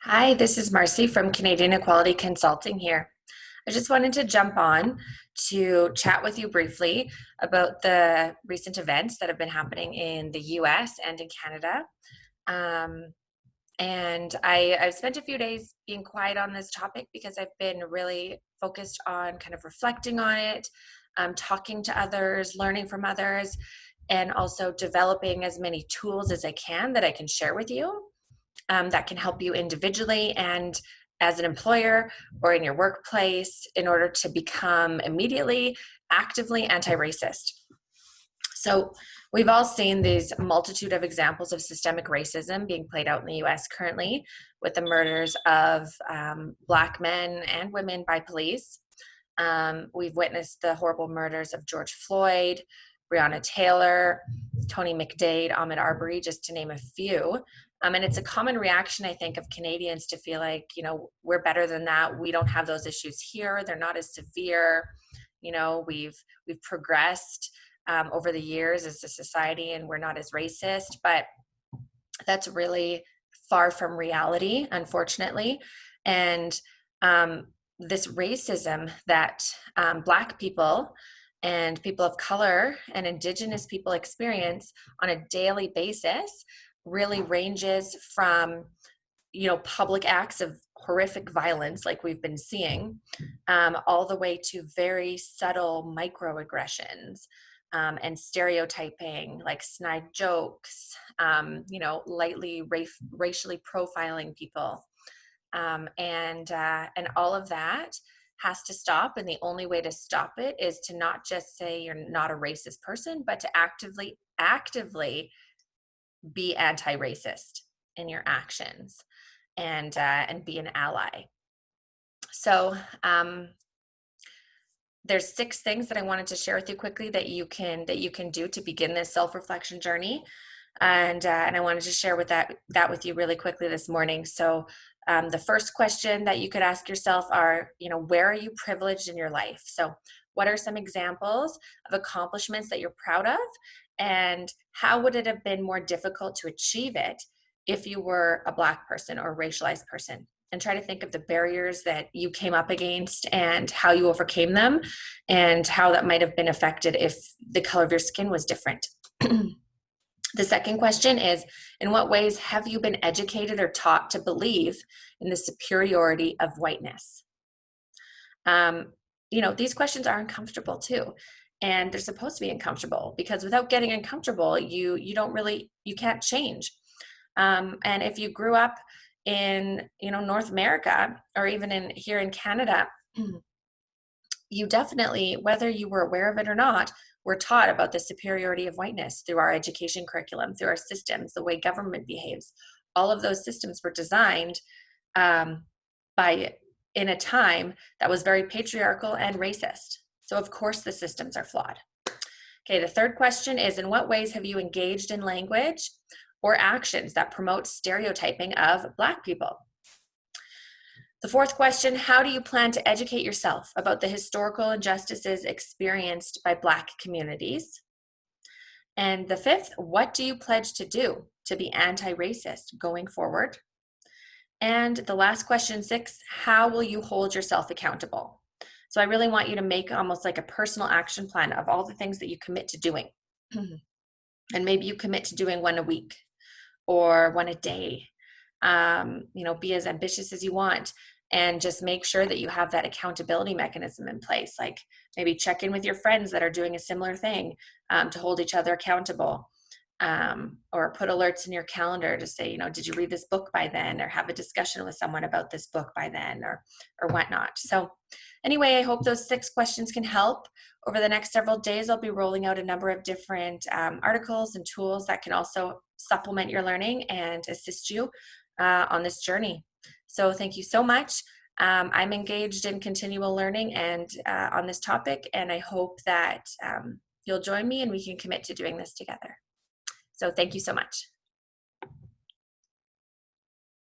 Hi, this is Marcy from Canadian Equality Consulting here. I just wanted to jump on to chat with you briefly about the recent events that have been happening in the US and in Canada. Um, I've spent a few days being quiet on this topic because I've been really focused on kind of reflecting on it, talking to others, learning from others, and also developing as many tools as I can that I can share with you that can help you individually and as an employer or in your workplace in order to become immediately actively anti-racist. So we've all seen these multitude of examples of systemic racism being played out in the US currently with the murders of Black men and women by police. We've witnessed the horrible murders of George Floyd, Breonna Taylor, Tony McDade, Ahmaud Arbery, just to name a few. And it's a common reaction, I think, of Canadians to feel like, we're better than that. We don't have those issues here. They're not as severe. We've progressed over the years as a society, and we're not as racist. But that's really far from reality, unfortunately. And this racism that Black people and people of color and Indigenous people experience on a daily basis really ranges from, public acts of horrific violence like we've been seeing, all the way to very subtle microaggressions and stereotyping, like snide jokes, lightly racially profiling people, and all of that has to stop. And the only way to stop it is to not just say you're not a racist person, but to actively be anti-racist in your actions and be an ally. So there's 6 things that I wanted to share with you quickly that you can do to begin this self-reflection journey, and I wanted to share that with you really quickly this morning. So the first question that you could ask yourself are, where are you privileged in your life? So what are some examples of accomplishments that you're proud of, and how would it have been more difficult to achieve it if you were a Black person or a racialized person? And try to think of the barriers that you came up against and how you overcame them, and how that might have been affected if the color of your skin was different. The second question is, in what ways have you been educated or taught to believe in the superiority of whiteness? These questions are uncomfortable too. And they're supposed to be uncomfortable, because without getting uncomfortable, you can't change. And if you grew up in, North America, or even here in Canada, you definitely, whether you were aware of it or not, were taught about the superiority of whiteness through our education curriculum, through our systems, the way government behaves. All of those systems were designed in a time that was very patriarchal and racist. So of course the systems are flawed. Okay, the third question is, in what ways have you engaged in language or actions that promote stereotyping of Black people? The fourth question, how do you plan to educate yourself about the historical injustices experienced by Black communities? And the fifth, what do you pledge to do to be anti-racist going forward? And the last question, 6, how will you hold yourself accountable? So I really want you to make almost like a personal action plan of all the things that you commit to doing. And maybe you commit to doing 1 a week or 1 a day. Be as ambitious as you want, and just make sure that you have that accountability mechanism in place. Like maybe check in with your friends that are doing a similar thing, to hold each other accountable, or put alerts in your calendar to say, did you read this book by then, or have a discussion with someone about this book by then, or whatnot. So anyway, I hope those 6 questions can help. Over the next several days, I'll be rolling out a number of different articles and tools that can also supplement your learning and assist you on this journey. So thank you so much. I'm engaged in continual learning and on this topic, and I hope that you'll join me and we can commit to doing this together. So thank you so much.